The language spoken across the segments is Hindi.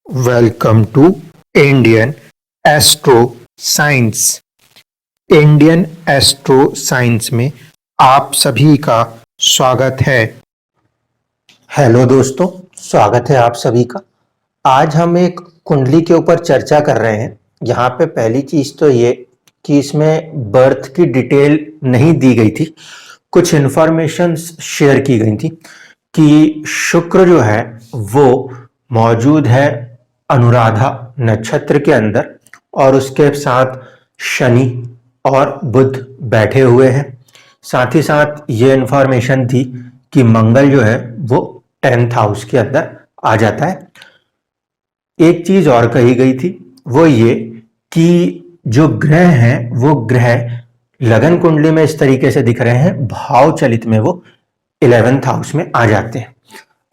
Welcome to Indian astro science. Indian astro science में आप सभी का स्वागत है। हेलो दोस्तों, स्वागत है आप सभी का। आज हम एक कुंडली के ऊपर चर्चा कर रहे हैं। यहाँ पे पहली चीज तो ये कि इसमें बर्थ की डिटेल नहीं दी गई थी, कुछ इंफॉर्मेशन शेयर की गई थी कि शुक्र जो है वो मौजूद है अनुराधा नक्षत्र के अंदर और उसके साथ शनि और बुध बैठे हुए हैं। साथ ही साथ ये इंफॉर्मेशन थी कि मंगल जो है वो 10th हाउस के अंदर आ जाता है। एक चीज और कही गई थी, वो ये कि जो ग्रह हैं वो ग्रह लगन कुंडली में इस तरीके से दिख रहे हैं, भाव चलित में वो 11th हाउस में आ जाते हैं।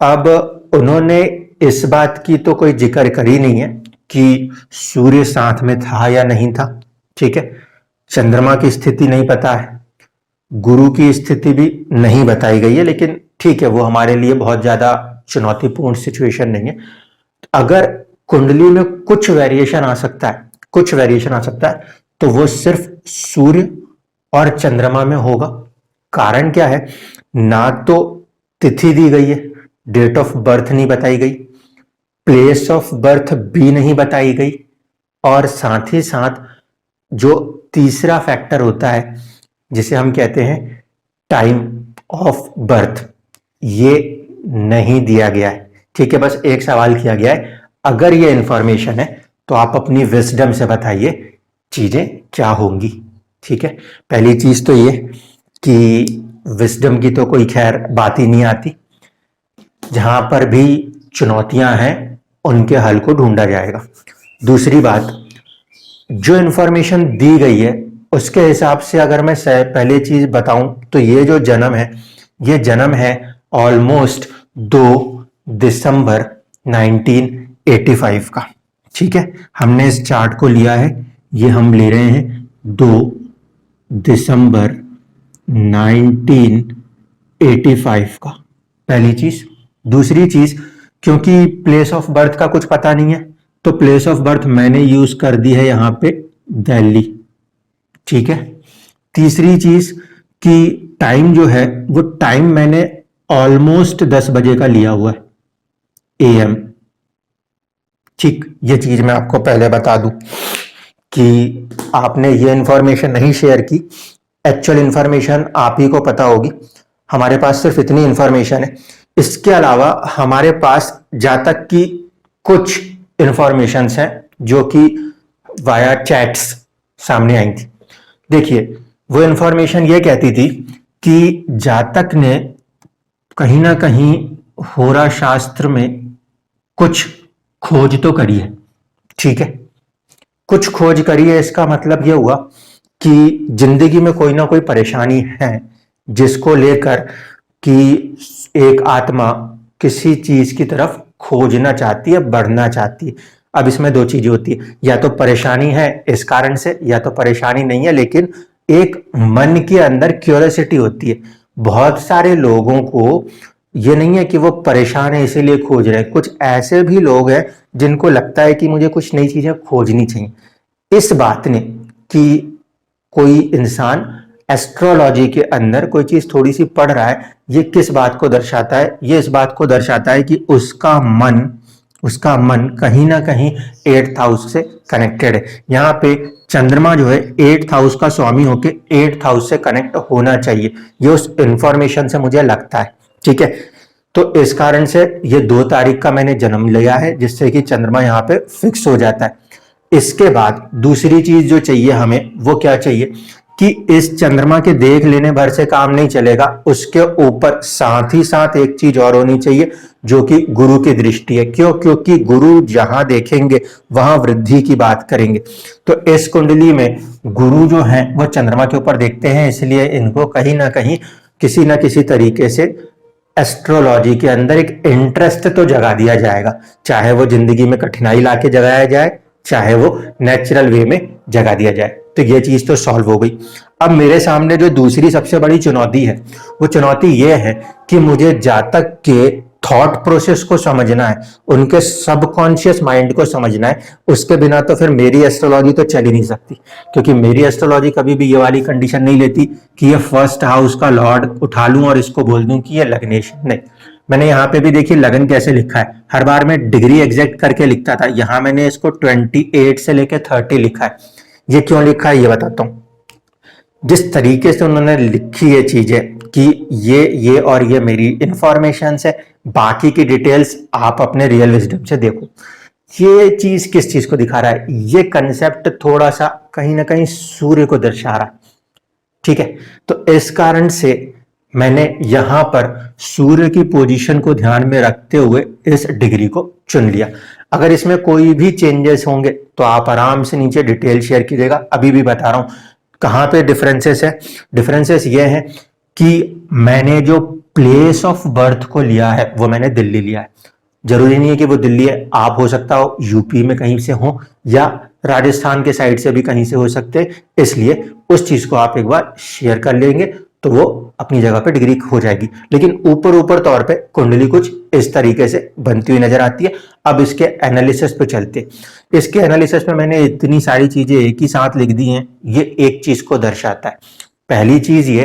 अब उन्होंने इस बात की तो कोई जिक्र करी नहीं है कि सूर्य साथ में था या नहीं था, ठीक है। चंद्रमा की स्थिति नहीं पता है, गुरु की स्थिति भी नहीं बताई गई है, लेकिन ठीक है, वो हमारे लिए बहुत ज्यादा चुनौतीपूर्ण सिचुएशन नहीं है। अगर कुंडली में कुछ वेरिएशन आ सकता है, तो वो सिर्फ सूर्य और चंद्रमा में होगा। कारण क्या है, ना तो तिथि दी गई है, डेट ऑफ बर्थ नहीं बताई गई, प्लेस ऑफ बर्थ भी नहीं बताई गई, और साथ ही साथ जो तीसरा फैक्टर होता है जिसे हम कहते हैं टाइम ऑफ बर्थ, ये नहीं दिया गया है, ठीक है। बस एक सवाल किया गया है, अगर ये इंफॉर्मेशन है तो आप अपनी विजडम से बताइए चीजें क्या होंगी, ठीक है। पहली चीज तो ये कि विजडम की तो कोई खैर बात ही नहीं आती, जहां पर भी चुनौतियां हैं उनके हल को ढूंढा जाएगा। दूसरी बात, जो इंफॉर्मेशन दी गई है उसके हिसाब से अगर मैं पहले चीज बताऊं तो ये जो जन्म है, ये जन्म है ऑलमोस्ट 2 दिसंबर 1985 का, ठीक है। हमने इस चार्ट को लिया है, ये हम ले रहे हैं 2 दिसंबर 1985 का, पहली चीज। दूसरी चीज, क्योंकि प्लेस ऑफ बर्थ का कुछ पता नहीं है तो प्लेस ऑफ बर्थ मैंने यूज कर दी है यहां पे दिल्ली, ठीक है। तीसरी चीज कि टाइम जो है वो टाइम मैंने ऑलमोस्ट 10 बजे का लिया हुआ है AM, ठीक। ये चीज मैं आपको पहले बता दूं कि आपने ये इंफॉर्मेशन नहीं शेयर की, एक्चुअल इंफॉर्मेशन आप ही को पता होगी। हमारे पास सिर्फ इतनी इंफॉर्मेशन है, इसके अलावा हमारे पास जातक की कुछ इंफॉर्मेशन हैं जो कि वाया चैट्स सामने आई थी। देखिए, वो इंफॉर्मेशन ये कहती थी कि जातक ने कहीं ना कहीं होरा शास्त्र में कुछ खोज तो करी है, ठीक है। कुछ खोज करी है, इसका मतलब यह हुआ कि जिंदगी में कोई ना कोई परेशानी है जिसको लेकर कि एक आत्मा किसी चीज की तरफ खोजना चाहती है, बढ़ना चाहती है। अब इसमें दो चीजें होती है, या तो परेशानी है इस कारण से, या तो परेशानी नहीं है लेकिन एक मन के अंदर क्यूरियोसिटी होती है। बहुत सारे लोगों को ये नहीं है कि वो परेशान है इसीलिए खोज रहे हैं, कुछ ऐसे भी लोग हैं जिनको लगता है कि मुझे कुछ नई चीजें खोजनी चाहिए। इस बात ने कि कोई इंसान एस्ट्रोलॉजी के अंदर कोई चीज थोड़ी सी पढ़ रहा है, ये किस बात को दर्शाता है, ये इस बात को दर्शाता है कि उसका मन कहीं ना कहीं 8th हाउस से कनेक्टेड है। यहाँ पे चंद्रमा जो है 8th हाउस का स्वामी होके 8th हाउस से कनेक्ट होना चाहिए, ये उस इंफॉर्मेशन से मुझे लगता है, ठीक है। तो इस कारण से ये 2 तारीख का मैंने जन्म लिया है, जिससे कि चंद्रमा यहाँ पे फिक्स हो जाता है। इसके बाद दूसरी चीज जो चाहिए हमें, वो क्या चाहिए कि इस चंद्रमा के देख लेने भर से काम नहीं चलेगा, उसके ऊपर साथ ही साथ एक चीज और होनी चाहिए जो कि गुरु की दृष्टि है। क्यों? क्योंकि गुरु जहां देखेंगे वहां वृद्धि की बात करेंगे। तो इस कुंडली में गुरु जो है वो चंद्रमा के ऊपर देखते हैं, इसलिए इनको कहीं ना कहीं किसी ना किसी तरीके से एस्ट्रोलॉजी के अंदर एक इंटरेस्ट तो जगा दिया जाएगा, चाहे वो जिंदगी में कठिनाई लाके जगाया जाए, चाहे वो नेचुरल वे में जगा दिया जाए। तो ये चीज तो सॉल्व हो गई। अब मेरे सामने जो दूसरी सबसे बड़ी चुनौती है, वो चुनौती ये है कि मुझे जातक के थॉट प्रोसेस को समझना है, उनके सबकॉन्शियस माइंड को समझना है, उसके बिना तो फिर मेरी एस्ट्रोलॉजी तो चल ही नहीं सकती। क्योंकि मेरी एस्ट्रोलॉजी कभी भी ये वाली कंडीशन नहीं लेती कि ये फर्स्ट हाउस का लॉर्ड उठा लूं और इसको बोल दूं कि ये लग्नेश। नहीं, मैंने यहाँ पे भी देखिए लगन कैसे लिखा है, हर बार मैं डिग्री एग्जैक्ट करके लिखता था, यहाँ मैंने इसको 28 से लेके 30 लिखा है। ये क्यों लिखा है ये बताता हूँ। जिस तरीके से उन्होंने लिखी ये चीजें कि ये और ये मेरी इंफॉर्मेशन है, बाकी की डिटेल्स आप अपने रियल विजडम से देखो। ये चीज किस चीज को दिखा रहा है, ये कंसेप्ट थोड़ा सा कहीं ना कहीं सूर्य को दर्शा रहा है, ठीक है। तो इस कारण से मैंने यहां पर सूर्य की पोजीशन को ध्यान में रखते हुए इस डिग्री को चुन लिया। अगर इसमें कोई भी चेंजेस होंगे तो आप आराम से नीचे डिटेल शेयर कीजिएगा। अभी भी बता रहा हूं कहां पे डिफरेंसेस है। डिफरेंसेस ये हैं कि मैंने जो प्लेस ऑफ बर्थ को लिया है वो मैंने दिल्ली लिया है। जरूरी नहीं है कि वो दिल्ली है, आप हो सकता हो यूपी में कहीं से हो या राजस्थान के साइड से भी कहीं से हो सकते हैं, इसलिए उस चीज को आप एक बार शेयर कर लेंगे तो वो अपनी जगह पे डिग्री हो जाएगी। लेकिन ऊपर तौर पे कुंडली कुछ इस तरीके से बनती हुई नजर आती है। अब इसके एनालिसिस पे चलते। इसके एनालिसिस में मैंने इतनी सारी चीजें एक ही साथ लिख दी हैं, ये एक चीज को दर्शाता है। पहली चीज ये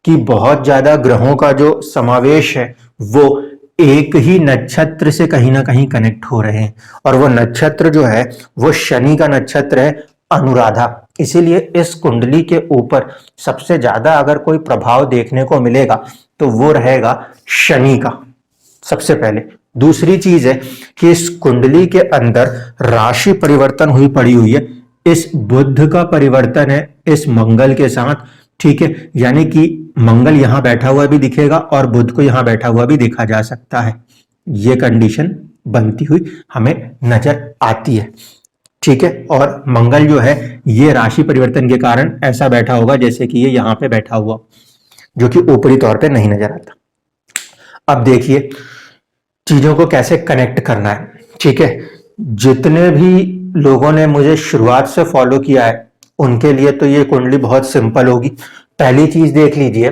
कि बहुत ज्यादा ग्रहों का जो समावेश है वो एक ही नक्षत्र से कहीं ना कहीं कनेक्ट हो रहे हैं, और वो नक्षत्र जो है वो शनि का नक्षत्र है, अनुराधा। इसीलिए इस कुंडली के ऊपर सबसे ज्यादा अगर कोई प्रभाव देखने को मिलेगा तो वो रहेगा शनि का सबसे पहले। दूसरी चीज है कि इस कुंडली के अंदर राशि परिवर्तन हुई पड़ी हुई है, इस बुध का परिवर्तन है इस मंगल के साथ, ठीक है। यानी कि मंगल यहां बैठा हुआ भी दिखेगा और बुध को यहां बैठा हुआ भी देखा जा सकता है। यह कंडीशन बनती हुई हमें नजर आती है, ठीक है। और मंगल जो है ये राशि परिवर्तन के कारण ऐसा बैठा होगा जैसे कि ये यहां पे बैठा हुआ, जो कि ऊपरी तौर पे नहीं नजर आता। अब देखिए चीजों को कैसे कनेक्ट करना है, ठीक है। जितने भी लोगों ने मुझे शुरुआत से फॉलो किया है उनके लिए तो ये कुंडली बहुत सिंपल होगी। पहली चीज देख लीजिए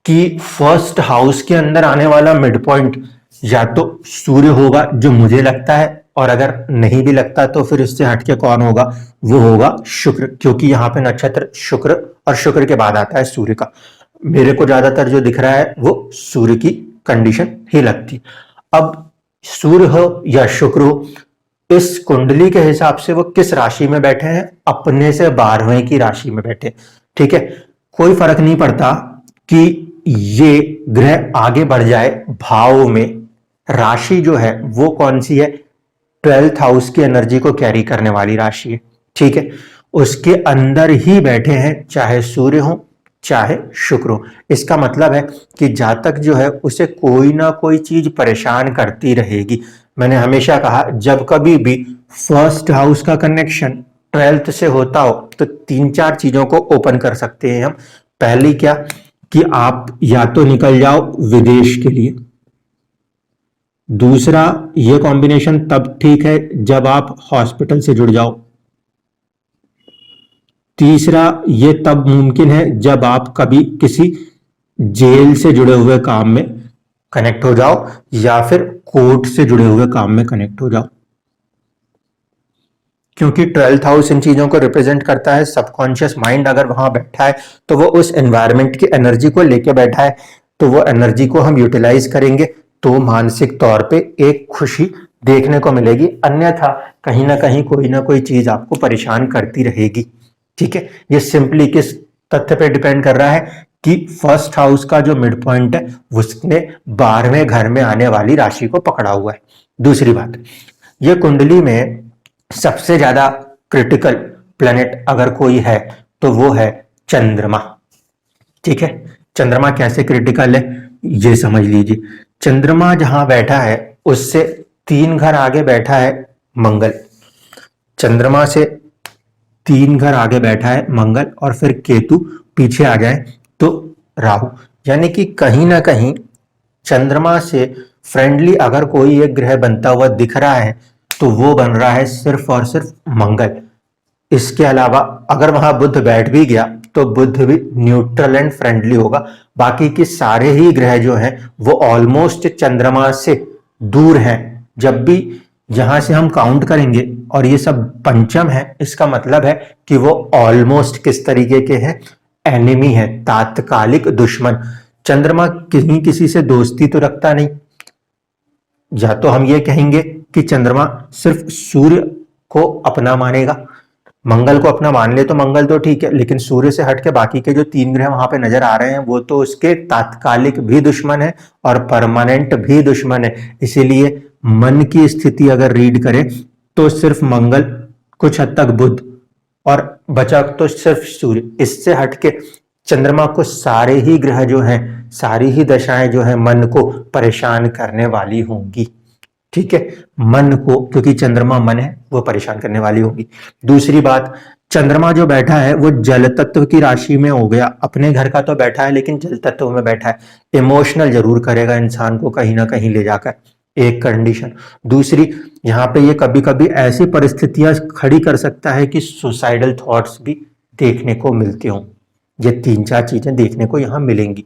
कि फर्स्ट हाउस के अंदर आने वाला मिड पॉइंट या तो सूर्य होगा जो मुझे लगता है, और अगर नहीं भी लगता तो फिर इससे हटके कौन होगा, वो होगा शुक्र, क्योंकि यहाँ पे नक्षत्र शुक्र और शुक्र के बाद आता है सूर्य का। मेरे को ज्यादातर जो दिख रहा है वो सूर्य की कंडीशन ही लगती। अब सूर्य हो या शुक्र हो, इस कुंडली के हिसाब से वो किस राशि में बैठे हैं, अपने से 12वें की राशि में बैठे, ठीक है। कोई फर्क नहीं पड़ता कि ये ग्रह आगे बढ़ जाए भाव में, राशि जो है वो कौन सी है, 12th हाउस की एनर्जी को कैरी करने वाली राशि है, ठीक है। उसके अंदर ही बैठे हैं चाहे सूर्य हो चाहे शुक्र हो। इसका मतलब है कि जातक जो है उसे कोई ना कोई चीज परेशान करती रहेगी। मैंने हमेशा कहा जब कभी भी फर्स्ट हाउस का कनेक्शन 12th से होता हो तो 3-4 चीजों को ओपन कर सकते हैं हम। पहली क्या कि आप या तो निकल जाओ विदेश के लिए, दूसरा ये कॉम्बिनेशन तब ठीक है जब आप हॉस्पिटल से जुड़ जाओ, तीसरा ये तब मुमकिन है जब आप कभी किसी जेल से जुड़े हुए काम में कनेक्ट हो जाओ या फिर कोर्ट से जुड़े हुए काम में कनेक्ट हो जाओ, क्योंकि 12th हाउस इन चीजों को रिप्रेजेंट करता है। सबकॉन्शियस माइंड अगर वहां बैठा है तो वो उस एनवायरनमेंट की एनर्जी को लेके बैठा है, तो वो एनर्जी को हम यूटिलाइज करेंगे तो मानसिक तौर पे एक खुशी देखने को मिलेगी, अन्यथा कहीं ना कोई चीज आपको परेशान करती रहेगी, ठीक है। ये सिंपली किस तथ्य पे डिपेंड कर रहा है कि फर्स्ट हाउस का जो मिड पॉइंट है उसने 12वें घर में आने वाली राशि को पकड़ा हुआ है। दूसरी बात, ये कुंडली में सबसे ज्यादा क्रिटिकल प्लेनेट अगर कोई है तो वो है चंद्रमा, ठीक है। चंद्रमा कैसे क्रिटिकल है ये समझ लीजिए। चंद्रमा जहां बैठा है उससे 3 घर आगे बैठा है मंगल, चंद्रमा से 3 घर आगे बैठा है मंगल, और फिर केतु पीछे आ जाए तो राहु। यानी कि कहीं ना कहीं चंद्रमा से फ्रेंडली अगर कोई एक ग्रह बनता हुआ दिख रहा है तो वो बन रहा है सिर्फ और सिर्फ मंगल। इसके अलावा अगर वहां बुध बैठ भी गया तो बुध भी न्यूट्रल एंड फ्रेंडली होगा। बाकी के सारे ही ग्रह जो हैं वो ऑलमोस्ट चंद्रमा से दूर हैं, जब भी यहां से हम काउंट करेंगे और ये सब पंचम है, इसका मतलब है कि वो ऑलमोस्ट किस तरीके के हैं, एनिमी है, तात्कालिक दुश्मन। चंद्रमा कहीं किसी से दोस्ती तो रखता नहीं, या तो हम ये कहेंगे कि चंद्रमा सिर्फ सूर्य को अपना मानेगा, मंगल को अपना मान ले तो मंगल तो ठीक है, लेकिन सूर्य से हट के बाकी के जो 3 ग्रह वहां पे नजर आ रहे हैं वो तो उसके तात्कालिक भी दुश्मन है और परमानेंट भी दुश्मन है। इसीलिए मन की स्थिति अगर रीड करें तो सिर्फ मंगल, कुछ हद तक बुध और बचा तो सिर्फ सूर्य, इससे हटके चंद्रमा को सारे ही ग्रह जो हैं, सारी ही दशाएं जो है मन को परेशान करने वाली होंगी। ठीक है, मन को, क्योंकि चंद्रमा मन है, वो परेशान करने वाली होगी। दूसरी बात, चंद्रमा जो बैठा है वो जल तत्व की राशि में हो गया, अपने घर का तो बैठा है लेकिन जल तत्व में बैठा है, इमोशनल जरूर करेगा इंसान को कहीं ना कहीं ले जाकर, एक कंडीशन। दूसरी, यहाँ पे ये कभी कभी ऐसी परिस्थितियां खड़ी कर सकता है कि सुसाइडल थॉट्स भी देखने को मिलते हों। ये 3-4 चीजें देखने को यहाँ मिलेंगी।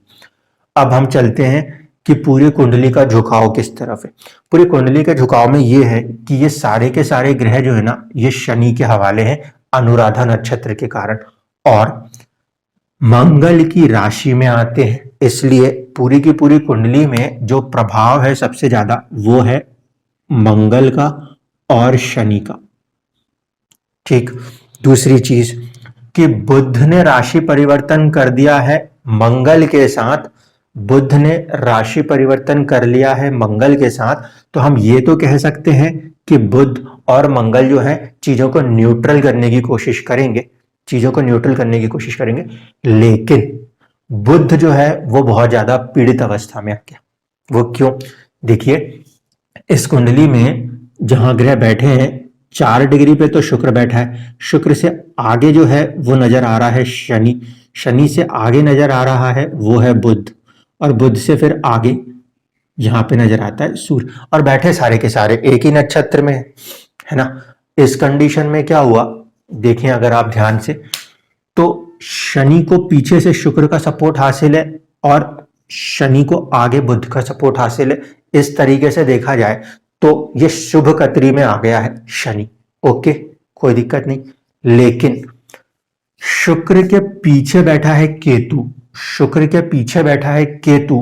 अब हम चलते हैं कि पूरी कुंडली का झुकाव किस तरफ है। पूरी कुंडली के झुकाव में ये है कि ये सारे के सारे ग्रह जो है ना, ये शनि के हवाले हैं अनुराधा नक्षत्र के कारण, और मंगल की राशि में आते हैं, इसलिए पूरी की पूरी कुंडली में जो प्रभाव है सबसे ज्यादा वो है मंगल का और शनि का। ठीक, दूसरी चीज कि बुध ने राशि परिवर्तन कर दिया है मंगल के साथ, बुध ने राशि परिवर्तन कर लिया है मंगल के साथ, तो हम ये तो कह सकते हैं कि बुध और मंगल जो है चीजों को न्यूट्रल करने की कोशिश करेंगे, चीजों को न्यूट्रल करने की कोशिश करेंगे, लेकिन बुध जो है वो बहुत ज्यादा पीड़ित अवस्था में आ गया। वो क्यों? देखिए, इस कुंडली में जहां ग्रह बैठे हैं 4 डिग्री पे तो शुक्र बैठा है, शुक्र से आगे जो है वो नजर आ रहा है शनि, शनि से आगे नजर आ रहा है वो है बुध, और बुध से फिर आगे यहां पे नजर आता है सूर्य, और बैठे सारे के सारे एक ही नक्षत्र में है ना। इस कंडीशन में क्या हुआ, देखें अगर आप ध्यान से, तो शनि को पीछे से शुक्र का सपोर्ट हासिल है और शनि को आगे बुध का सपोर्ट हासिल है। इस तरीके से देखा जाए तो ये शुभ कतरी में आ गया है शनि, ओके, कोई दिक्कत नहीं। लेकिन शुक्र के पीछे बैठा है केतु, शुक्र के पीछे बैठा है केतु,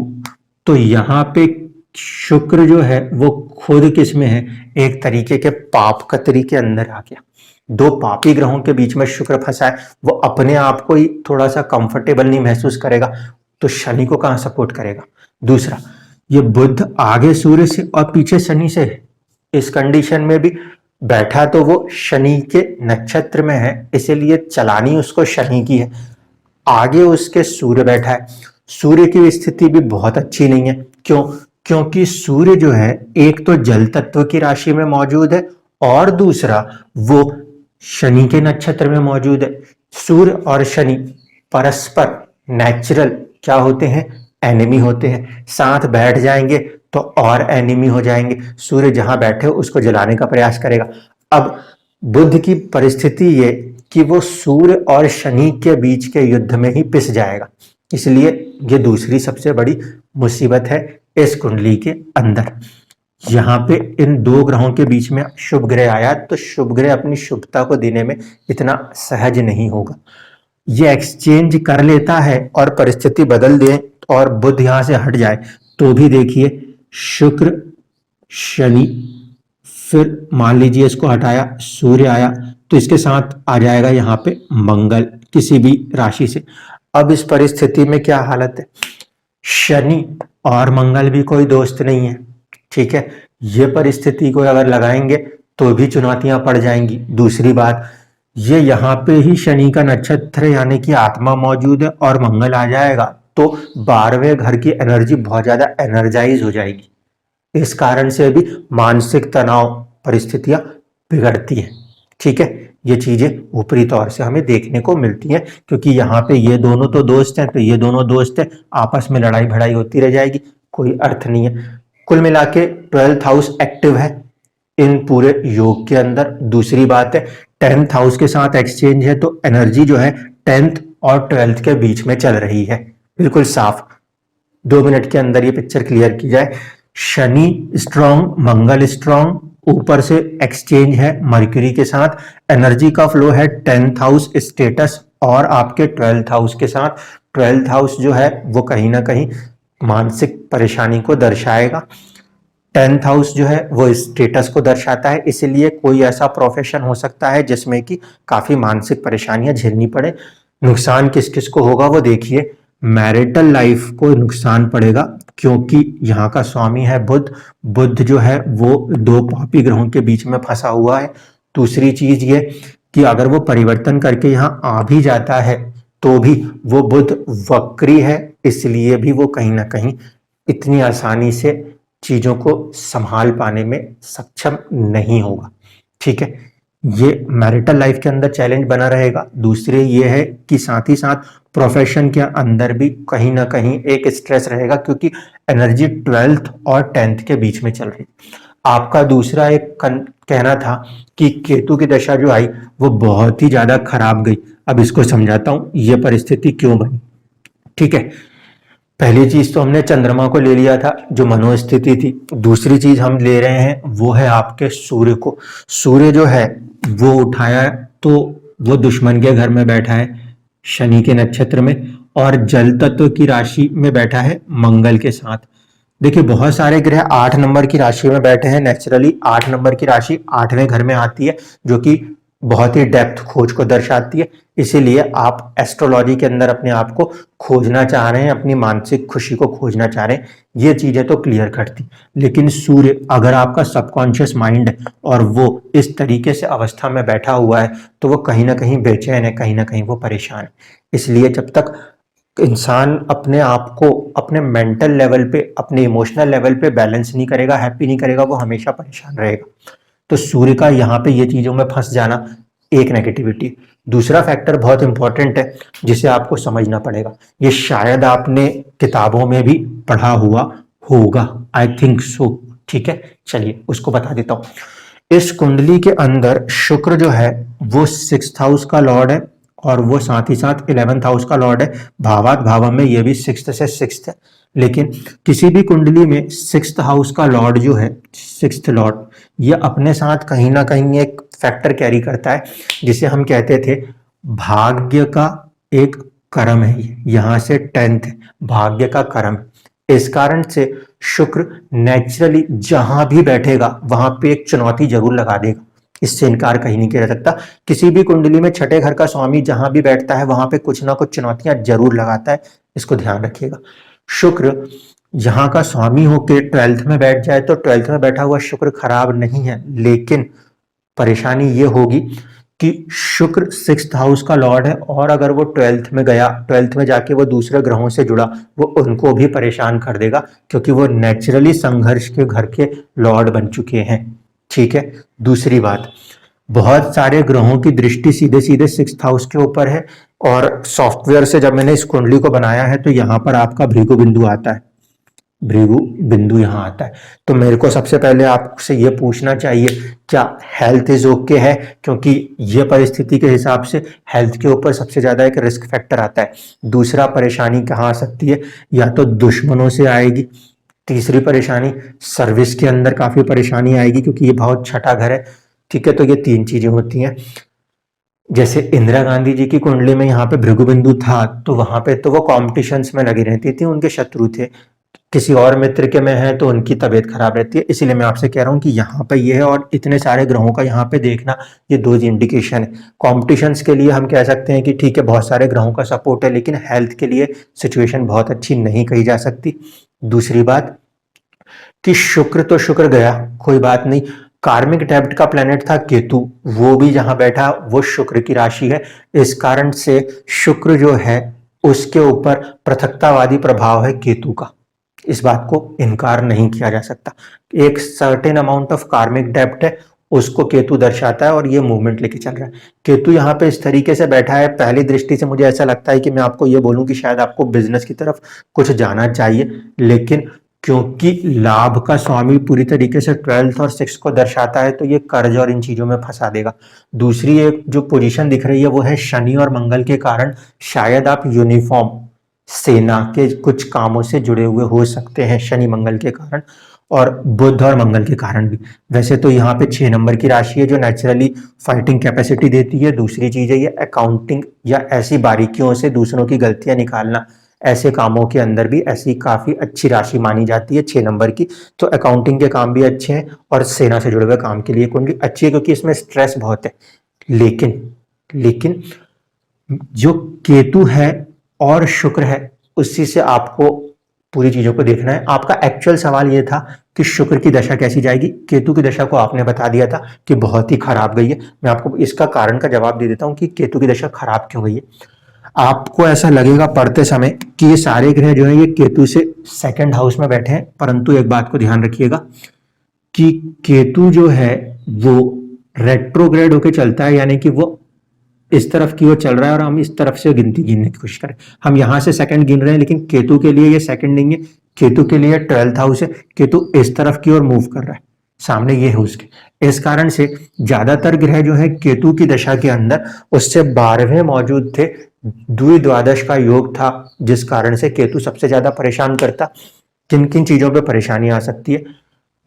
तो यहां पे शुक्र जो है वो खुद किस में है, एक तरीके के पाप कतरी के अंदर आ गया। 2 पापी ग्रहों के बीच में शुक्र फंसा है, वो अपने आप को ही थोड़ा सा कंफर्टेबल नहीं महसूस करेगा, तो शनि को कहां सपोर्ट करेगा। दूसरा, ये बुध आगे सूर्य से और पीछे शनि से है, इस कंडीशन में भी बैठा तो वो शनि के नक्षत्र में है, इसीलिए चलानी उसको शनि की है, आगे उसके सूर्य बैठा है। सूर्य की स्थिति भी बहुत अच्छी नहीं है, क्यों? क्योंकि सूर्य जो है एक तो जल तत्व की राशि में मौजूद है और दूसरा वो शनि के नक्षत्र में मौजूद है। सूर्य और शनि परस्पर नेचुरल क्या होते हैं, एनिमी होते हैं, साथ बैठ जाएंगे तो और एनिमी हो जाएंगे, सूर्य जहां बैठे उसको जलाने का प्रयास करेगा। अब बुध की परिस्थिति ये कि वो सूर्य और शनि के बीच के युद्ध में ही पिस जाएगा, इसलिए ये दूसरी सबसे बड़ी मुसीबत है इस कुंडली के अंदर। यहाँ पे इन 2 ग्रहों के बीच में शुभ ग्रह आया, तो शुभ ग्रह अपनी शुभता को देने में इतना सहज नहीं होगा, ये एक्सचेंज कर लेता है और परिस्थिति बदल दे और बुध यहां से हट जाए तो भी देखिए शुक्र शनि, फिर मान लीजिए इसको हटाया सूर्य आया तो इसके साथ आ जाएगा यहाँ पे मंगल किसी भी राशि से। अब इस परिस्थिति में क्या हालत है, शनि और मंगल भी कोई दोस्त नहीं है, ठीक है, ये परिस्थिति को अगर लगाएंगे तो भी चुनौतियां पड़ जाएंगी। दूसरी बात, ये यहाँ पे ही शनि का नक्षत्र यानी कि आत्मा मौजूद है और मंगल आ जाएगा तो 12वें घर की एनर्जी बहुत ज्यादा एनर्जाइज हो जाएगी, इस कारण से भी मानसिक तनाव परिस्थितियां बिगड़ती हैं। ठीक है, ये चीजें ऊपरी तौर से हमें देखने को मिलती हैं, क्योंकि यहाँ पे ये दोनों तो दोस्त हैं, तो ये दोनों दोस्त हैं, आपस में लड़ाई भड़ाई होती रह जाएगी, कोई अर्थ नहीं है। कुल मिला के 12th हाउस एक्टिव है इन पूरे योग के अंदर। दूसरी बात है 10th हाउस के साथ एक्सचेंज है, तो एनर्जी जो है 10th और 12th के बीच में चल रही है, बिल्कुल साफ। 2 मिनट के अंदर ये पिक्चर क्लियर की जाए शनि स्ट्रॉन्ग, मंगल स्ट्रॉन्ग, ऊपर से एक्सचेंज है मरकरी के साथ, एनर्जी का फ्लो है 10th हाउस स्टेटस और आपके 12th हाउस के साथ। 12th हाउस जो है वो कहीं ना कहीं मानसिक परेशानी को दर्शाएगा। 10th हाउस जो है वो स्टेटस को दर्शाता है, इसलिए कोई ऐसा प्रोफेशन हो सकता है जिसमें कि काफी मानसिक परेशानियां झेलनी पड़े। नुकसान किस किस को होगा वो देखिए। मैरिटल लाइफ को नुकसान पड़ेगा क्योंकि यहाँ का स्वामी है बुध। बुध जो है वो दो पापी ग्रहों के बीच में फंसा हुआ है। दूसरी चीज ये कि अगर वो परिवर्तन करके यहाँ आ भी जाता है तो भी वो बुध वक्री है, इसलिए भी वो कहीं ना कहीं इतनी आसानी से चीजों को संभाल पाने में सक्षम नहीं होगा। ठीक है, ये मैरिटल लाइफ के अंदर चैलेंज बना रहेगा। दूसरे ये है कि साथ ही साथ प्रोफेशन के अंदर भी कहीं ना कहीं एक स्ट्रेस रहेगा क्योंकि एनर्जी 12th और 10th के बीच में चल रही। आपका दूसरा एक कहना था कि केतु की दशा जो आई वो बहुत ही ज्यादा खराब गई। अब इसको समझाता हूं ये परिस्थिति क्यों बनी। ठीक है, पहली चीज तो हमने चंद्रमा को ले लिया था जो मनोस्थिति थी। दूसरी चीज हम ले रहे हैं वो है आपके सूर्य को। सूर्य जो है वो उठाया है तो वो दुश्मन के घर में बैठा है शनि के नक्षत्र में, और जल तत्व की राशि में बैठा है मंगल के साथ। देखिए बहुत सारे ग्रह 8 नंबर की राशि में बैठे हैं। नेचुरली 8 नंबर की राशि 8वें घर में आती है जो कि बहुत ही डेप्थ खोज को दर्शाती है। इसीलिए आप एस्ट्रोलॉजी के अंदर अपने आप को खोजना चाह रहे हैं, अपनी मानसिक खुशी को खोजना चाह रहे हैं, ये चीजें तो क्लियर कट थी। लेकिन सूर्य अगर आपका सबकॉन्शियस माइंड है और वो इस तरीके से अवस्था में बैठा हुआ है तो वो कहीं ना कहीं बेचैन है, कहीं ना कहीं वो परेशान है। इसलिए जब तक इंसान अपने आप को अपने मेंटल लेवल पे, अपने इमोशनल लेवल पे बैलेंस नहीं करेगा, हैप्पी नहीं करेगा, वो हमेशा परेशान रहेगा। तो सूर्य का यहाँ पे ये चीजों में फंस जाना एक नेगेटिविटी। दूसरा फैक्टर बहुत इंपॉर्टेंट है जिसे आपको समझना पड़ेगा। ये शायद आपने किताबों में भी पढ़ा हुआ होगा, आई थिंक सो। ठीक है, चलिए उसको बता देता हूं। इस कुंडली के अंदर शुक्र जो है वो 6th हाउस का लॉर्ड है और वो साथ ही साथ 11th हाउस का लॉर्ड है। भावात भाव में ये भी 6th से 6th है। लेकिन किसी भी कुंडली में 6th हाउस का लॉर्ड जो है, 6th लॉर्ड, ये अपने साथ कहीं ना कहीं एक फैक्टर कैरी करता है जिसे हम कहते थे भाग्य का एक कर्म है। यहां से 10th भाग्य का कर्म। इस कारण से शुक्र नेचुरली जहां भी बैठेगा वहां पे एक चुनौती जरूर लगा देगा, इससे इनकार कहीं नहीं किया जा सकता। किसी भी कुंडली में छठे घर का स्वामी जहां भी बैठता है वहां पे कुछ ना कुछ चुनौतियां जरूर लगाता है, इसको ध्यान रखिएगा। शुक्र यहाँ का स्वामी होके 12th में बैठ जाए तो 12th में बैठा हुआ शुक्र खराब नहीं है, लेकिन परेशानी ये होगी कि शुक्र 6th हाउस का लॉर्ड है और अगर वो 12th में गया, 12th में जाके वो दूसरे ग्रहों से जुड़ा, वो उनको भी परेशान कर देगा क्योंकि वो नेचुरली संघर्ष के घर के लॉर्ड बन चुके हैं। ठीक है, दूसरी बात, बहुत सारे ग्रहों की दृष्टि सीधे सीधे 6th हाउस के ऊपर है और सॉफ्टवेयर से जब मैंने इस कुंडली को बनाया है तो यहाँ पर आपका भृगु बिंदु आता है, भृगु बिंदु यहाँ आता है। तो मेरे को सबसे पहले आपसे ये पूछना चाहिए क्या हेल्थ इज ओके है, क्योंकि ये परिस्थिति के हिसाब से हेल्थ के ऊपर सबसे ज्यादा एक रिस्क फैक्टर आता है। दूसरा परेशानी कहाँ आ सकती है, या तो दुश्मनों से आएगी। तीसरी परेशानी सर्विस के अंदर काफी परेशानी आएगी क्योंकि ये बहुत छठा घर है। ठीक है, तो ये 3 चीजें होती हैं। जैसे इंदिरा गांधी जी की कुंडली में यहाँ पे भृगु बिंदु था तो वहां पे तो वो कॉम्पिटिशन्स में लगी रहती थी, उनके शत्रु थे। किसी और मित्र के में है तो उनकी तबीयत खराब रहती है। इसीलिए मैं आपसे कह रहा हूँ कि यहाँ पे ये है और इतने सारे ग्रहों का यहाँ पे देखना, ये 2 इंडिकेशन है। कॉम्पिटिशन्स के लिए हम कह सकते हैं कि ठीक है बहुत सारे ग्रहों का सपोर्ट है, लेकिन हेल्थ के लिए सिचुएशन बहुत अच्छी नहीं कही जा सकती। दूसरी बात कि शुक्र तो शुक्र गया, कोई बात नहीं। कार्मिक डेब्ट का प्लेनेट था केतु, वो भी जहां बैठा वो शुक्र की राशि है। इस कारण से शुक्र जो है उसके ऊपर पृथकतावादी प्रभाव है केतु का, इस बात को इनकार नहीं किया जा सकता। एक सर्टेन अमाउंट ऑफ कार्मिक डेब्ट है, उसको केतु दर्शाता है और ये मूवमेंट लेके चल रहा है। केतु यहाँ पे इस तरीके से बैठा है, पहली दृष्टि से मुझे ऐसा लगता है कि मैं आपको ये बोलूं कि शायद आपको बिजनेस की तरफ कुछ जाना चाहिए, लेकिन क्योंकि लाभ का स्वामी पूरी तरीके से 12th और 6th को दर्शाता है तो ये कर्ज और इन चीजों में फंसा देगा। दूसरी एक जो पोजीशन दिख रही है वो है शनि और मंगल के कारण शायद आप यूनिफॉर्म सेना के कुछ कामों से जुड़े हुए हो सकते हैं शनि मंगल के कारण। और बुध और मंगल के कारण भी। वैसे तो यहाँ पे 6 नंबर की राशि है जो नेचुरली फाइटिंग कैपेसिटी देती है। दूसरी चीज है ये अकाउंटिंग या ऐसी बारीकियों से दूसरों की गलतियां निकालना, ऐसे कामों के अंदर भी ऐसी काफी अच्छी राशि मानी जाती है 6 नंबर की। तो अकाउंटिंग के काम भी अच्छे हैं और सेना से जुड़े हुए काम के लिए कुंडली अच्छी है क्योंकि इसमें स्ट्रेस बहुत है। लेकिन जो केतु है और शुक्र है उसी से आपको पूरी चीजों को देखना है। आपका एक्चुअल सवाल ये था कि शुक्र की दशा कैसी जाएगी। केतु की दशा को आपने बता दिया था कि बहुत ही खराब गई है। मैं आपको इसका कारण का जवाब दे देता हूं कि केतु की दशा खराब क्यों गई है। आपको ऐसा लगेगा पढ़ते समय कि ये सारे ग्रह जो है ये केतु से सेकंड हाउस में बैठे हैं, परंतु एक बात को ध्यान रखिएगा कि केतु जो है वो रेट्रोग्रेड होके चलता है, यानी कि वो इस तरफ की ओर चल रहा है और हम इस तरफ से गिनती गिनने की कोशिश करें। हम यहां से सेकंड गिन रहे हैं, लेकिन केतु के लिए ये सेकंड नहीं है, केतु के लिए 12th हाउस है। केतु इस तरफ की ओर मूव कर रहा है, सामने ये है उसके। इस कारण से ज्यादातर ग्रह जो है केतु की दशा के अंदर उससे 12वें मौजूद थे। द्विद्वादश का योग था, जिस कारण से केतु सबसे ज्यादा परेशान करता। किन किन चीजों पे परेशानी आ सकती है?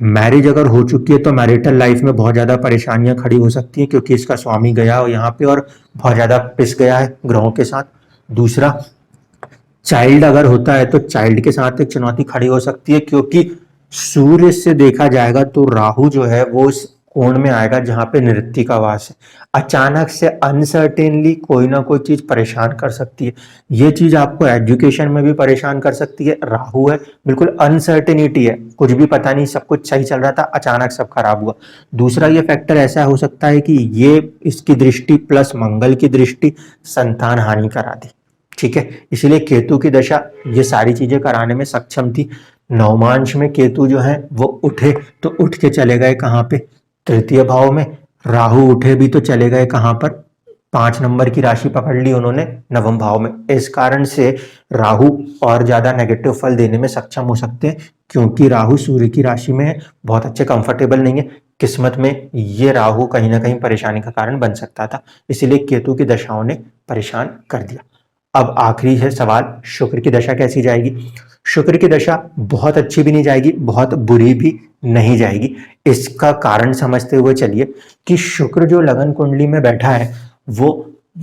मैरिज अगर हो चुकी है तो मैरिटल लाइफ में बहुत ज्यादा परेशानियां खड़ी हो सकती है क्योंकि इसका स्वामी गया हो यहाँ पे और बहुत ज्यादा पिस गया है ग्रहों के साथ। दूसरा, चाइल्ड अगर होता है तो चाइल्ड के साथ एक चुनौती खड़ी हो सकती है क्योंकि सूर्य से देखा जाएगा तो राहु जो है वो उस कोण में आएगा जहां पे निवृत्ति का वास है। अचानक से अनसर्टेनली कोई ना कोई चीज परेशान कर सकती है। ये चीज आपको एजुकेशन में भी परेशान कर सकती है। राहु है, बिल्कुल अनसर्टेनिटी है, कुछ भी पता नहीं, सब कुछ सही चल रहा था, अचानक सब खराब हुआ। दूसरा ये फैक्टर ऐसा हो सकता है कि ये इसकी दृष्टि प्लस मंगल की दृष्टि संतान हानि करा दी। ठीक है, इसलिए केतु की दशा ये सारी चीजें कराने में सक्षम थी। नवमांश में केतु जो है वो उठे तो उठ के चले गए कहाँ पे? तृतीय भाव में। राहु उठे भी तो चले गए कहाँ पर? 5 नंबर की राशि पकड़ ली उन्होंने, नवम भाव में। इस कारण से राहु और ज्यादा नेगेटिव फल देने में सक्षम हो सकते हैं क्योंकि राहु सूर्य की राशि में है, बहुत अच्छे कंफर्टेबल नहीं है। किस्मत में ये राहु कहीं ना कहीं परेशानी का कारण बन सकता था, इसीलिए केतु की दशाओं ने परेशान कर दिया। अब आखिरी है सवाल, शुक्र की दशा कैसी जाएगी? शुक्र की दशा बहुत अच्छी भी नहीं जाएगी, बहुत बुरी भी नहीं जाएगी। इसका कारण समझते हुए चलिए कि शुक्र जो लगन कुंडली में बैठा है वो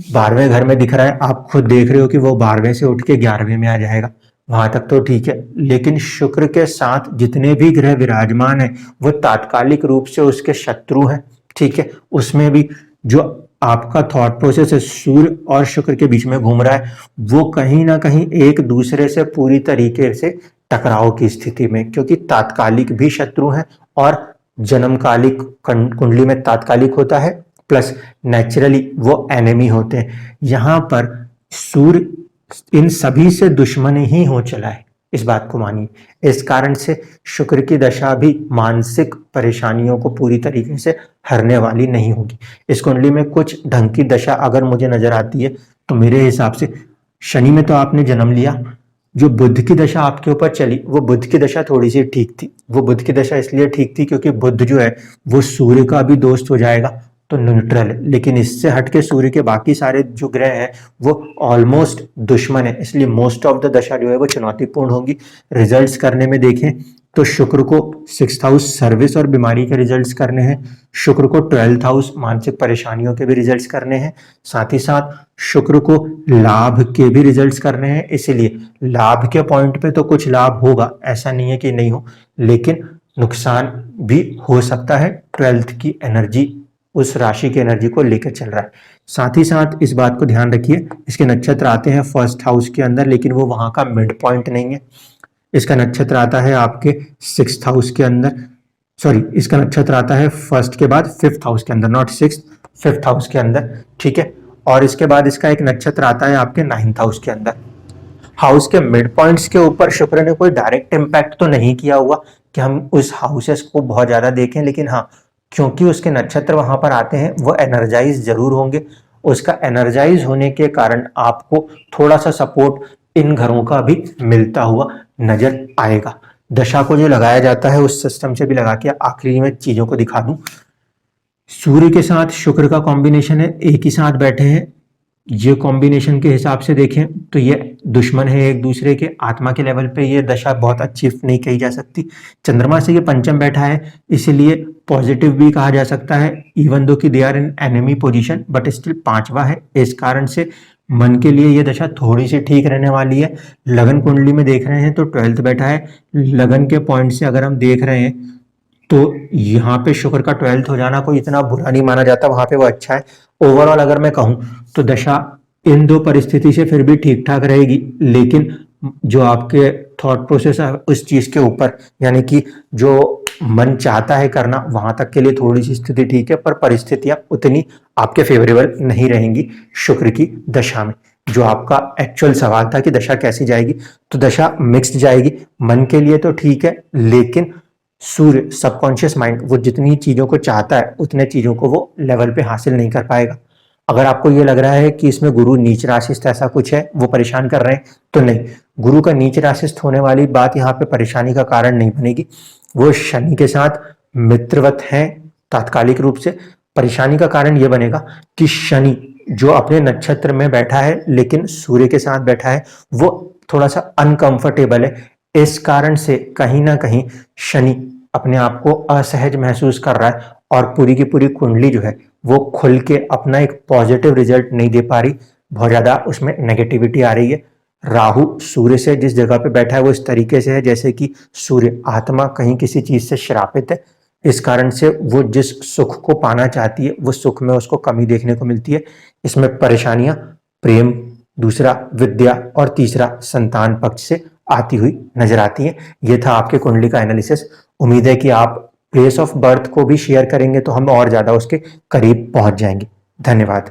12वें घर में दिख रहा है। आप खुद देख रहे हो कि वो 12वें से उठ के 11वें में आ जाएगा, वहां तक तो ठीक है। लेकिन शुक्र के साथ जितने भी ग्रह विराजमान है वो तात्कालिक रूप से उसके शत्रु हैं। ठीक है, उसमें भी जो आपका थॉट प्रोसेस है सूर्य और शुक्र के बीच में घूम रहा है, वो कहीं ना कहीं एक दूसरे से पूरी तरीके से टकराव की स्थिति में, क्योंकि तात्कालिक भी शत्रु हैं और जन्मकालिक कुंडली में तात्कालिक होता है प्लस नेचुरली वो एनिमी होते हैं। यहां पर सूर्य इन सभी से दुश्मन ही हो चला है, इस बात को मानिए। इस कारण से शुक्र की दशा भी मानसिक परेशानियों को पूरी तरीके से हरने वाली नहीं होगी। इस कुंडली में कुछ ढंग की दशा अगर मुझे नजर आती है तो मेरे हिसाब से शनि में तो आपने जन्म लिया, जो बुध की दशा आपके ऊपर चली वो बुध की दशा थोड़ी सी ठीक थी। वो बुध की दशा इसलिए ठीक थी क्योंकि बुध जो है वो सूर्य का भी दोस्त हो जाएगा तो न्यूट्रल है, लेकिन इससे हटके सूर्य के बाकी सारे जो ग्रह हैं वो ऑलमोस्ट दुश्मन है, इसलिए मोस्ट ऑफ द दशा जो है वो चुनौतीपूर्ण होगी। रिजल्ट्स करने में देखें तो शुक्र को 6th हाउस सर्विस और बीमारी के रिजल्ट्स करने हैं, शुक्र को 12th हाउस मानसिक परेशानियों के भी रिजल्ट्स करने हैं, साथ ही साथ शुक्र को लाभ के भी रिजल्ट्स करने हैं। इसीलिए लाभ के पॉइंट पे तो कुछ लाभ होगा, ऐसा नहीं है कि नहीं हो, लेकिन नुकसान भी हो सकता है। 12th की एनर्जी उस राशि की एनर्जी को लेकर चल रहा है। साथ ही साथ इस बात को ध्यान रखिए, इसके नक्षत्र आते हैं 1st हाउस के अंदर, लेकिन वो वहां का मिड पॉइंट नहीं है। इसका नक्षत्र आता है आपके 6th हाउस के अंदर, सॉरी इसका नक्षत्र आता है 1st के बाद 5th हाउस के अंदर, नॉट 6th, 5th हाउस के अंदर। ठीक है, और इसके बाद इसका एक नक्षत्र आता है आपके 9th हाउस के अंदर। हाउस के मिड पॉइंट्स के ऊपर शुक्र ने कोई डायरेक्ट इम्पैक्ट तो नहीं किया हुआ कि हम उस हाउसेस को बहुत ज्यादा देखें, लेकिन हाँ क्योंकि उसके नक्षत्र वहां पर आते हैं वो एनर्जाइज जरूर होंगे। उसका एनर्जाइज होने के कारण आपको थोड़ा सा सपोर्ट इन घरों का भी मिलता हुआ नजर आएगा। दशा को जो लगाया जाता है उस सिस्टम से भी लगा के आखिरी में चीजों को दिखा दूं। सूर्य के साथ शुक्र का कॉम्बिनेशन है, एक ही साथ बैठे हैं ये कॉम्बिनेशन के हिसाब से देखें तो ये दुश्मन है एक दूसरे के, आत्मा के लेवल पे ये दशा बहुत अच्छी नहीं कही जा सकती। चंद्रमा से ये पंचम बैठा है, इसीलिए पॉजिटिव भी कहा जा सकता है, इवन दो कि they are in enemy position, but still पांचवा है। इस कारण से मन के लिए ये दशा थोड़ी सी ठीक रहने वाली है। लगन कुंडली में देख रहे हैं तो 12th बैठा है, लगन के पॉइंट से अगर हम देख रहे हैं तो यहाँ पे शुक्र का 12th हो जाना कोई इतना बुरा नहीं माना जाता, वहां पे वो अच्छा है। ओवरऑल अगर मैं कहूं तो दशा इन दो परिस्थिति से फिर भी ठीक ठाक रहेगी, लेकिन जो आपके थॉट प्रोसेस है उस चीज के ऊपर, यानी कि जो मन चाहता है करना वहां तक के लिए थोड़ी सी स्थिति ठीक है, पर परिस्थितियां उतनी आपके फेवरेबल नहीं रहेंगी शुक्र की दशा में। जो आपका एक्चुअल सवाल था कि दशा कैसी जाएगी, तो दशा मिक्स्ड जाएगी। मन के लिए तो ठीक है, लेकिन सूर्य सबकॉन्शियस माइंड वो जितनी चीजों को चाहता है उतने चीजों को वो लेवल पे हासिल नहीं कर पाएगा। अगर आपको ये लग रहा है कि इसमें गुरु नीच राशिस्थ ऐसा कुछ है, वो परेशान कर रहे हैं, तो नहीं, गुरु का नीच राशिस्थ होने वाली बात यहाँ पे परेशानी का कारण नहीं बनेगी। वो शनि के साथ मित्रवत हैं तात्कालिक रूप से। परेशानी का कारण ये बनेगा कि शनि जो अपने नक्षत्र में बैठा है लेकिन सूर्य के साथ बैठा है, वो थोड़ा सा अनकंफर्टेबल है। इस कारण से कहीं ना कहीं शनि अपने आप को असहज महसूस कर रहा है और पूरी की पूरी कुंडली जो है वो खुल के अपना एक पॉजिटिव रिजल्ट नहीं दे पा रही, बहुत ज्यादा उसमें नेगेटिविटी आ रही है। राहु सूर्य से जिस जगह पे बैठा है वो इस तरीके से है जैसे कि सूर्य आत्मा कहीं किसी चीज से श्रापित है। इस कारण से वो जिस सुख को पाना चाहती है वो सुख में उसको कमी देखने को मिलती है। इसमें परेशानियां प्रेम, दूसरा विद्या और तीसरा संतान पक्ष से आती हुई नजर आती है। ये था आपके कुंडली का एनालिसिस। उम्मीद है कि आप प्लेस ऑफ बर्थ को भी शेयर करेंगे तो हम और ज्यादा उसके करीब पहुंच जाएंगे। धन्यवाद।